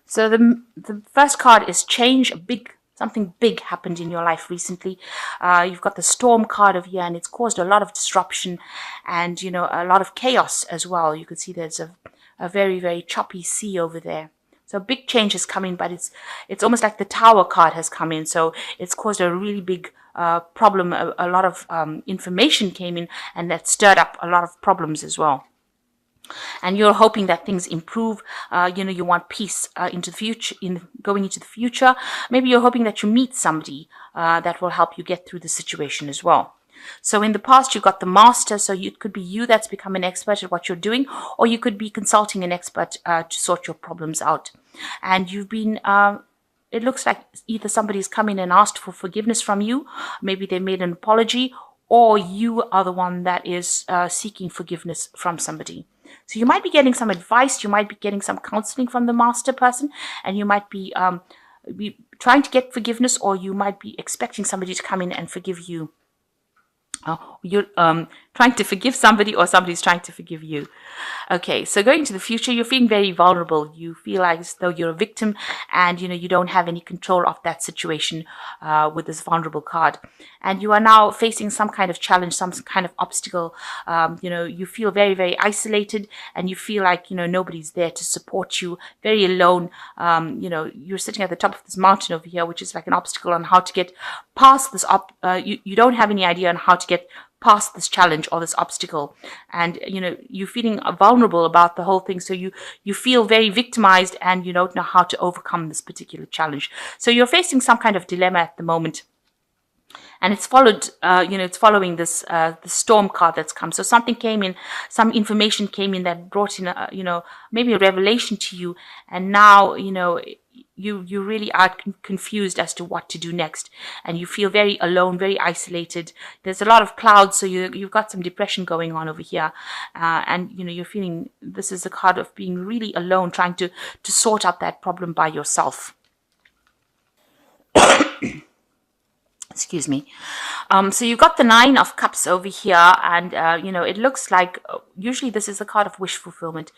So the first card is change. Something big happened in your life recently. You've got the storm card over here, and it's caused a lot of disruption and, a lot of chaos as well. You can see there's a very, very choppy sea over there. So a big change has come in, but it's almost like the Tower card has come in. So it's caused a really big problem. A lot of information came in, and that stirred up a lot of problems as well. And you're hoping that things improve. You want peace into the future, going into the future. Maybe you're hoping that you meet somebody that will help you get through the situation as well. So in the past, you got the master. So it could be you that's become an expert at what you're doing, or you could be consulting an expert to sort your problems out. And you've been it looks like either somebody's come in and asked for forgiveness from you. Maybe they made an apology, or you are the one that is seeking forgiveness from somebody. So you might be getting some advice, you might be getting some counseling from the master person, and you might be trying to get forgiveness, or you might be expecting somebody to come in and forgive you. You're trying to forgive somebody, or somebody's trying to forgive you. Okay, so going to the future, you're feeling very vulnerable. You feel like as though you're a victim, and you don't have any control of that situation with this vulnerable card. And you are now facing some kind of challenge, some kind of obstacle. You feel very, very isolated, and you feel like nobody's there to support you. Very alone. You're sitting at the top of this mountain over here, which is like an obstacle on how to get past this. You don't have any idea on how to get past this challenge or this obstacle, and you're feeling vulnerable about the whole thing. So you feel very victimized, and you don't know how to overcome this particular challenge. So you're facing some kind of dilemma at the moment, and it's following this the storm card that's come. So something came in, some information came in that brought in maybe a revelation to you, and now you really are confused as to what to do next, and you feel very alone, very isolated. There's a lot of clouds, so you've got some depression going on over here, and you're feeling this is a card of being really alone, trying to sort out that problem by yourself. Excuse me. So you've got the Nine of Cups over here, and it looks like usually this is a card of wish fulfillment,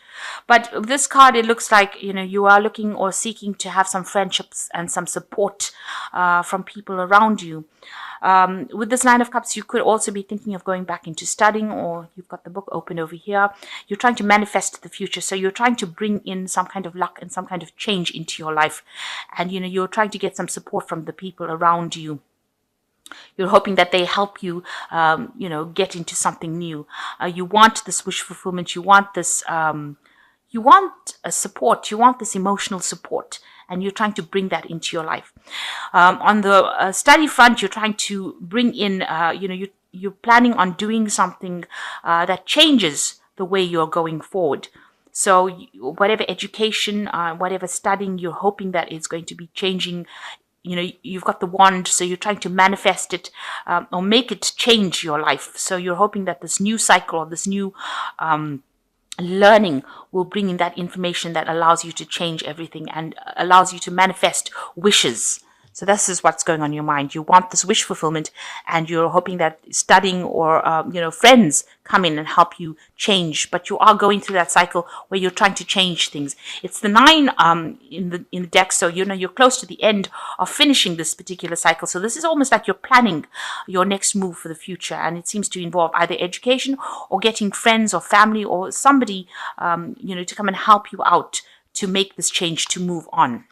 but this card, it looks like you are looking or seeking to have some friendships and some support from people around you. With this Nine of Cups, you could also be thinking of going back into studying, or you've got the book open over here. You're trying to manifest the future, so you're trying to bring in some kind of luck and some kind of change into your life, and you're trying to get some support from the people around you. You're hoping that they help you, get into something new. You want this wish fulfillment. You want this, you want a support. You want this emotional support, and you're trying to bring that into your life. On the study front, you're trying to bring in, you're planning on doing something that changes the way you're going forward. So whatever education, whatever studying, you're hoping that it's going to be changing. You've got the wand, so you're trying to manifest it or make it change your life. So you're hoping that this new cycle or this new learning will bring in that information that allows you to change everything and allows you to manifest wishes. So this is what's going on in your mind. You want this wish fulfillment, and you're hoping that studying or friends come in and help you change. But you are going through that cycle where you're trying to change things. It's the 9 in the deck, so you're close to the end of finishing this particular cycle. So this is almost like you're planning your next move for the future, and it seems to involve either education or getting friends or family or somebody to come and help you out to make this change, to move on.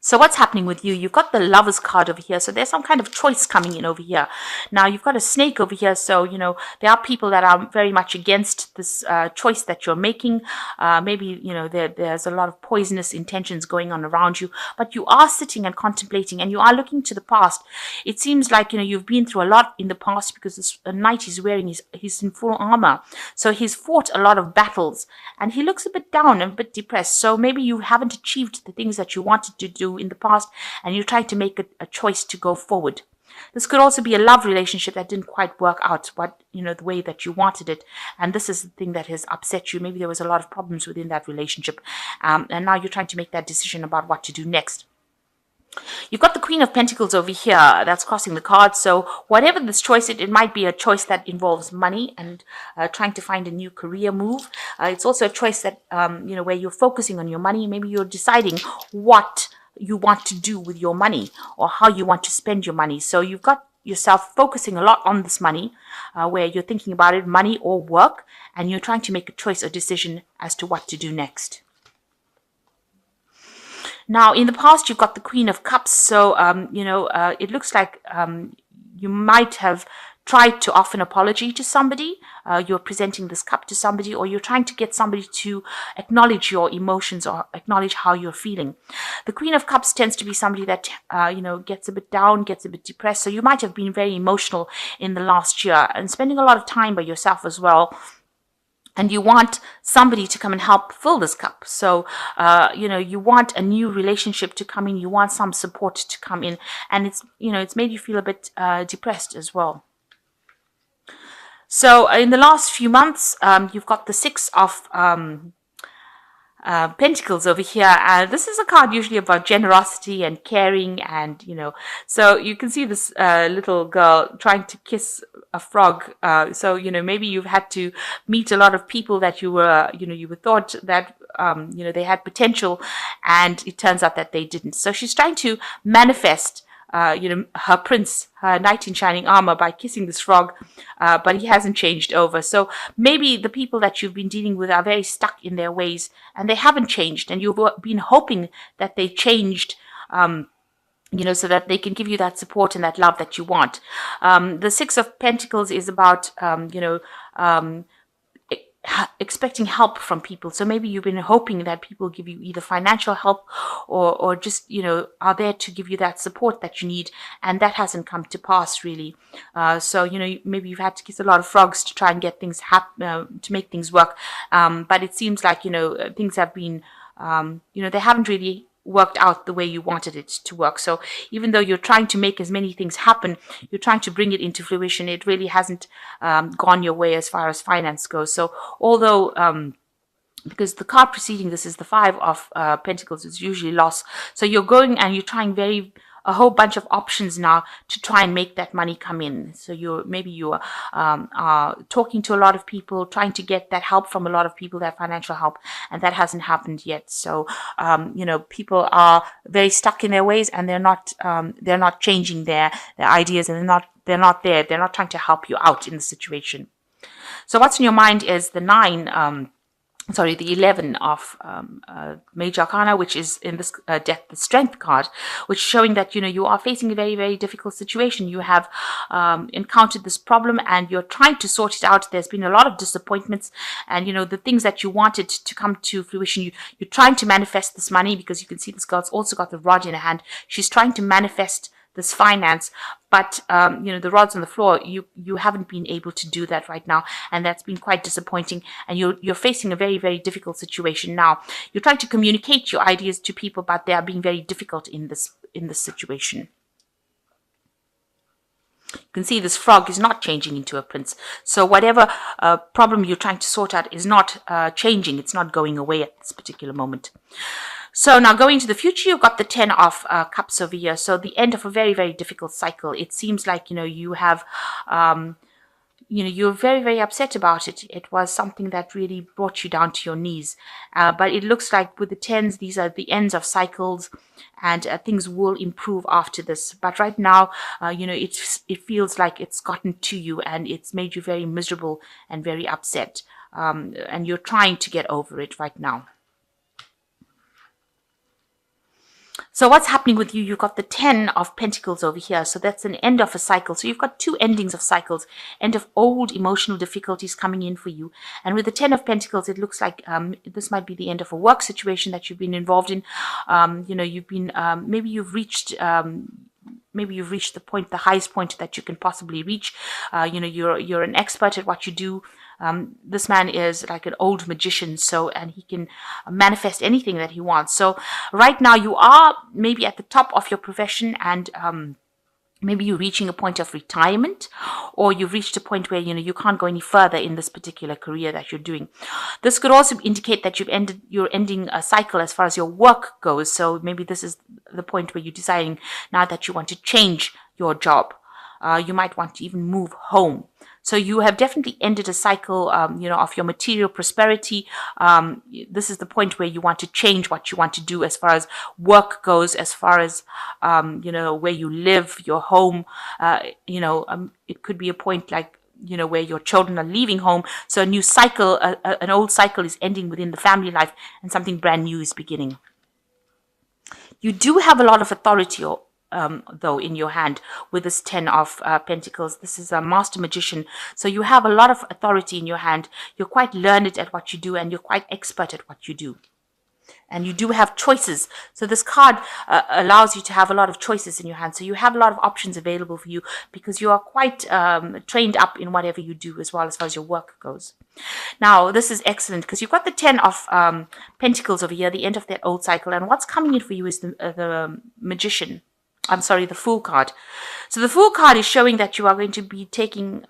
So what's happening with you? You've got the Lovers card over here. So there's some kind of choice coming in over here. Now you've got a snake over here. So, there are people that are very much against this choice that you're making. Maybe, there's a lot of poisonous intentions going on around you. But you are sitting and contemplating, and you are looking to the past. It seems like, you've been through a lot in the past, because this knight he's wearing, he's in full armor. So he's fought a lot of battles, and he looks a bit down and a bit depressed. So maybe you haven't achieved the things that you wanted to do in the past, and you're trying to make a choice to go forward. This could also be a love relationship that didn't quite work out the way that you wanted it, and this is the thing that has upset you. Maybe there was a lot of problems within that relationship, and now you're trying to make that decision about what to do next. You've got the Queen of Pentacles over here that's crossing the card. So whatever this choice, it might be a choice that involves money and trying to find a new career move. It's also a choice that, where you're focusing on your money. Maybe you're deciding what you want to do with your money or how you want to spend your money. So you've got yourself focusing a lot on this money, where you're thinking about it, money or work, and you're trying to make a choice or decision as to what to do next. Now, in the past, you've got the Queen of Cups. So, it looks like you might have tried to offer an apology to somebody. You're presenting this cup to somebody, or you're trying to get somebody to acknowledge your emotions or acknowledge how you're feeling. The Queen of Cups tends to be somebody that, gets a bit down, gets a bit depressed. So you might have been very emotional in the last year and spending a lot of time by yourself as well. And you want somebody to come and help fill this cup. So, you want a new relationship to come in. You want some support to come in. And it's made you feel a bit depressed as well. So in the last few months, you've got the Six of Pentacles over here. This is a card usually about generosity and caring, and so you can see this little girl trying to kiss a frog. So maybe you've had to meet a lot of people that you were thought that they had potential, and it turns out that they didn't. So she's trying to manifest her prince, her knight in shining armor, by kissing this frog, but he hasn't changed over. So maybe the people that you've been dealing with are very stuck in their ways and they haven't changed, and you've been hoping that they changed, so that they can give you that support and that love that you want. The Six of Pentacles is about, expecting help from people. So maybe you've been hoping that people give you either financial help or just are there to give you that support that you need, and that hasn't come to pass really. So maybe you've had to kiss a lot of frogs to try and get things to make things work, but it seems like things have been they haven't really worked out the way you wanted it to work. So even though you're trying to make as many things happen, you're trying to bring it into fruition, it really hasn't gone your way as far as finance goes. So although because the card preceding this is the Five of Pentacles, it's usually loss. So you're going and you're trying a whole bunch of options now to try and make that money come in. So you're talking to a lot of people, trying to get that help from a lot of people, that financial help, and that hasn't happened yet. So people are very stuck in their ways, and they're not changing their ideas, and they're not there. They're not trying to help you out in the situation. So what's in your mind is the the 11 of Major Arcana, which is in this death, the Strength card, which is showing that you are facing a very, very difficult situation. You have encountered this problem and you're trying to sort it out. There's been a lot of disappointments, and the things that you wanted to come to fruition, you're trying to manifest this money, because you can see this girl's also got the rod in her hand. She's trying to manifest this finance, but the rod's on the floor. You haven't been able to do that right now, and that's been quite disappointing. And you're facing a very, very difficult situation now. You're trying to communicate your ideas to people, but they are being very difficult in this situation. You can see this frog is not changing into a prince. So whatever problem you're trying to sort out is not changing. It's not going away at this particular moment. So now going to the future, you've got the 10 of Cups over here. So the end of a very, very difficult cycle. It seems like, you have, you're very, very upset about it. It was something that really brought you down to your knees. But it looks like with the 10s, these are the ends of cycles, and things will improve after this. But right now, it feels like it's gotten to you and it's made you very miserable and very upset. And you're trying to get over it right now. So what's happening with you? You've got the 10 of Pentacles over here. So that's an end of a cycle. So you've got two endings of cycles, end of old emotional difficulties coming in for you. And with the 10 of Pentacles, it looks like this might be the end of a work situation that you've been involved in. You've been, maybe you've reached the point, the highest point that you can possibly reach. You're an expert at what you do. This man is like an old magician, and he can manifest anything that he wants. So right now you are maybe at the top of your profession, and Maybe you're reaching a point of retirement, or you've reached a point where you can't go any further in this particular career that you're doing. This could also indicate that you're ending a cycle as far as your work goes. So maybe this is the point where you're deciding now that you want to change your job. You might want to even move home. So you have definitely ended a cycle, of your material prosperity. This is the point where you want to change what you want to do as far as work goes, as far as, where you live, your home. It could be a point like, where your children are leaving home. So a new cycle, an old cycle is ending within the family life and something brand new is beginning. You do have a lot of authority though in your hand with this 10 of Pentacles. This is a master magician. So you have a lot of authority in your hand. You're quite learned at what you do and you're quite expert at what you do. And you do have choices. So this card allows you to have a lot of choices in your hand. So you have a lot of options available for you because you are quite trained up in whatever you do as well as far as your work goes. Now, this is excellent because you've got the 10 of Pentacles over here, the end of that old cycle. And what's coming in for you is the Magician. I'm sorry, the Fool card. So the Fool card is showing that you are going to be taking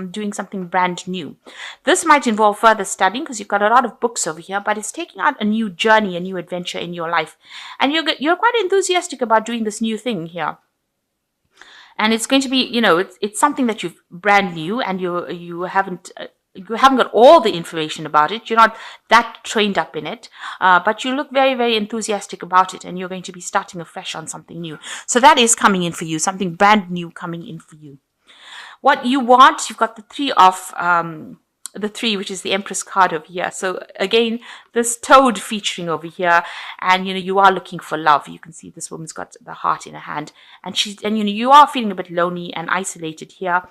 doing something brand new. This might involve further studying because you've got a lot of books over here, but it's taking out a new journey, a new adventure in your life. And you're quite enthusiastic about doing this new thing here. And it's going to be, it's something that you've brand new and you haven't got all the information about it. You're not that trained up in it, but you look very, very enthusiastic about it, and you're going to be starting afresh on something new. So that is coming in for you, something brand new coming in for you. What you want, you've got the three, which is the Empress card over here. So again, this toad featuring over here, and you are looking for love. You can see this woman's got the heart in her hand, and you are feeling a bit lonely and isolated here.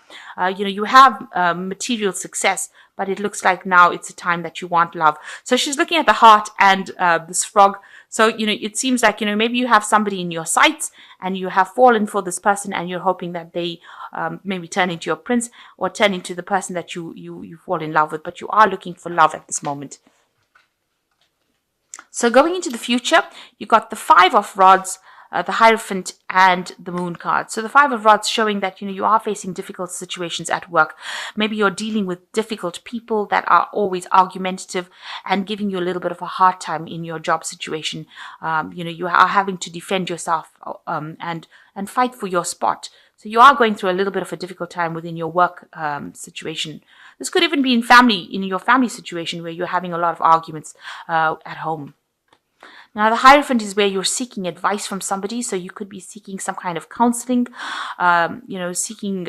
You have material success, but it looks like now it's a time that you want love. So she's looking at the heart and this frog. So, it seems like, maybe you have somebody in your sights and you have fallen for this person and you're hoping that they maybe turn into your prince or turn into the person that you fall in love with, but you are looking for love at this moment. So going into the future, you got the 5 of Rods, the Hierophant, and the Moon card. So the 5 of Rods showing that you are facing difficult situations at work. Maybe you're dealing with difficult people that are always argumentative and giving you a little bit of a hard time in your job situation. You are having to defend yourself and fight for your spot. So you are going through a little bit of a difficult time within your work situation. This could even be in your family situation where you're having a lot of arguments at home. Now, the Hierophant is where you're seeking advice from somebody. So you could be seeking some kind of counseling, asking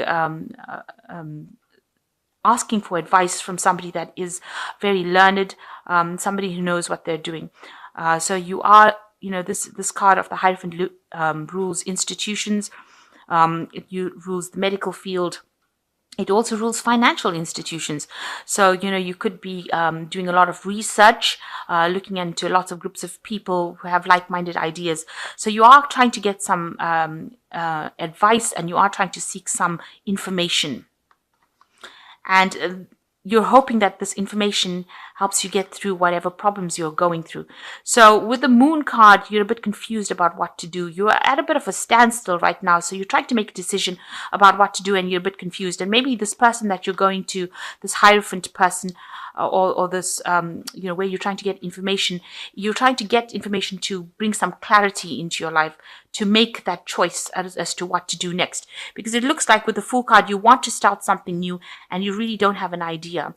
for advice from somebody that is very learned, somebody who knows what they're doing. So you are, this card of the Hierophant rules institutions. It rules the medical field. It also rules financial institutions. So, you could be doing a lot of research, looking into lots of groups of people who have like-minded ideas. So you are trying to get some advice and you are trying to seek some information. And you're hoping that this information helps you get through whatever problems you're going through. So with the Moon card, you're a bit confused about what to do. You're at a bit of a standstill right now. So you're trying to make a decision about what to do and you're a bit confused. And maybe this person that you're going to, this Hierophant person, or this, where you're trying to get information, you're trying to get information to bring some clarity into your life, to make that choice as to what to do next. Because it looks like with the Fool card, you want to start something new and you really don't have an idea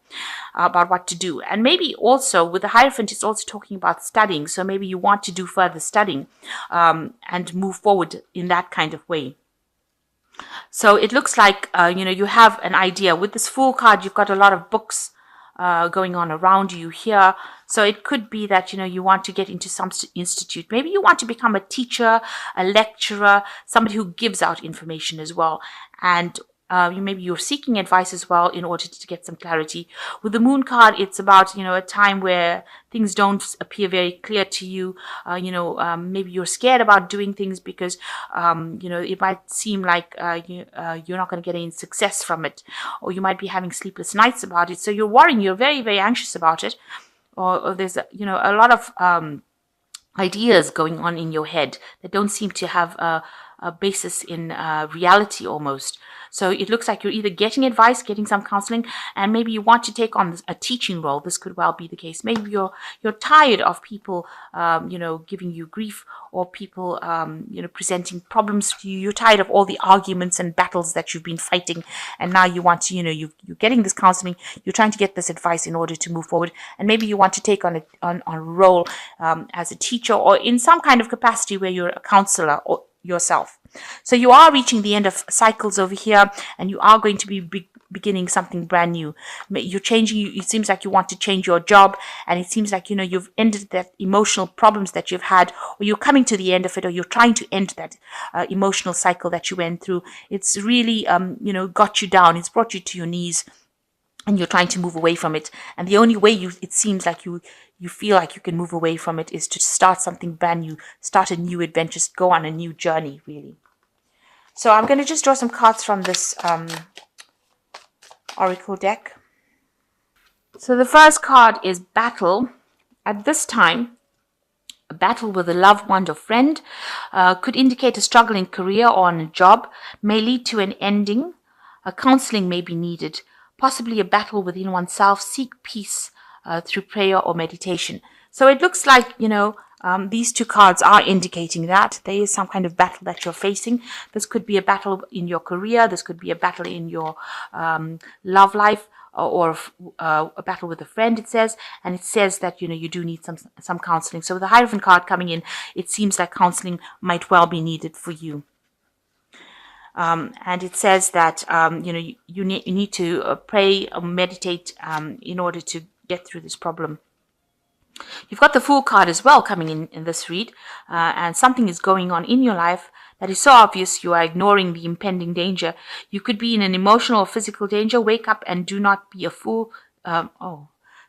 about what to do. And maybe also with the Hierophant, it's also talking about studying. So maybe you want to do further studying and move forward in that kind of way. So it looks like, you have an idea. With this Fool card, you've got a lot of books going on around you here. So it could be that, you want to get into some institute. Maybe you want to become a teacher, a lecturer, somebody who gives out information as well. And maybe you're seeking advice as well in order to get some clarity. With the Moon card, it's about, a time where things don't appear very clear to you. Maybe you're scared about doing things because, it might seem like you're not going to get any success from it. Or you might be having sleepless nights about it. So you're worrying, you're very, very anxious about it. Or there's, a lot of ideas going on in your head that don't seem to have basis in reality almost. So it looks like you're either getting advice, getting some counseling, and maybe you want to take on a teaching role. This could well be the case. Maybe you're tired of people, giving you grief, or people, presenting problems to you. You're tired of all the arguments and battles that you've been fighting, and now you want to, you're getting this counseling. You're trying to get this advice in order to move forward, and maybe you want to take on a role as a teacher, or in some kind of capacity where you're a counselor or yourself. So you are reaching the end of cycles over here, and you are going to be beginning something brand new. You're changing. It seems like you want to change your job, and it seems like you've ended that emotional problems that you've had, or you're coming to the end of it, or you're trying to end that emotional cycle that you went through. It's really got you down. It's brought you to your knees, and you're trying to move away from it. And the only way it seems like you feel like you can move away from it is to start something brand new, start a new adventure, go on a new journey, really. So I'm going to just draw some cards from this oracle deck. So the first card is battle. At this time, a battle with a loved one or friend could indicate a struggle in career or on a job, may lead to an ending. A counseling may be needed, possibly a battle within oneself. Seek peace through prayer or meditation. So it looks like, these two cards are indicating that there is some kind of battle that you're facing. This could be a battle in your career. This could be a battle in your love life, or a battle with a friend, it says. And it says that, you do need some counseling. So with the Hierophant card coming in, it seems like counseling might well be needed for you. And it says that, you need to pray or meditate in order to get through this problem. You've got the Fool card as well coming in this read, and something is going on in your life that is so obvious you are ignoring the impending danger. You could be in an emotional or physical danger. Wake up and do not be a fool.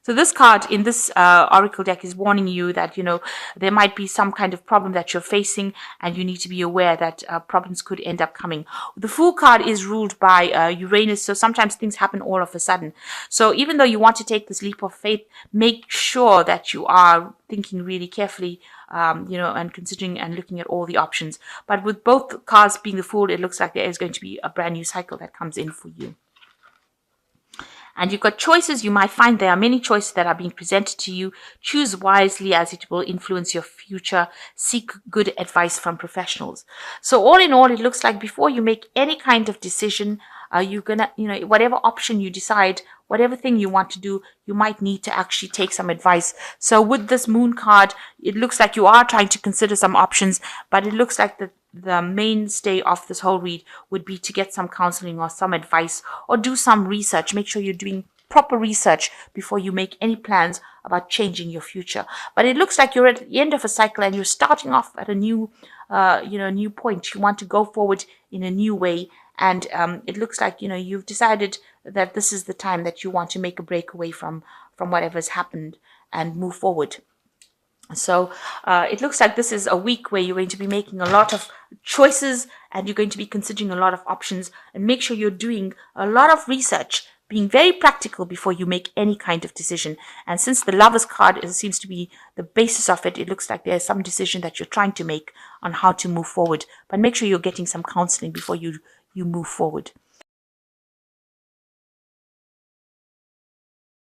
So this card in this oracle deck is warning you that, there might be some kind of problem that you're facing, and you need to be aware that problems could end up coming. The Fool card is ruled by Uranus, so sometimes things happen all of a sudden. So even though you want to take this leap of faith, make sure that you are thinking really carefully, and considering and looking at all the options. But with both cards being the Fool, it looks like there is going to be a brand new cycle that comes in for you. And you've got choices. You might find there are many choices that are being presented to you. Choose wisely, as it will influence your future. Seek good advice from professionals. So all in all, it looks like before you make any kind of decision, you're gonna, whatever option you decide, whatever thing you want to do, you might need to actually take some advice. So with this Moon card, it looks like you are trying to consider some options, but it looks like the mainstay of this whole read would be to get some counseling or some advice, or do some research. Make sure you're doing proper research before you make any plans about changing your future. But it looks like you're at the end of a cycle, and you're starting off at a new, new point. You want to go forward in a new way. And it looks like, you've decided that this is the time that you want to make a break away from whatever's happened and move forward. So it looks like this is a week where you're going to be making a lot of choices, and you're going to be considering a lot of options. And make sure you're doing a lot of research, being very practical before you make any kind of decision. And since the Lover's card seems to be the basis of it, it looks like there's some decision that you're trying to make on how to move forward. But make sure you're getting some counseling before you move forward.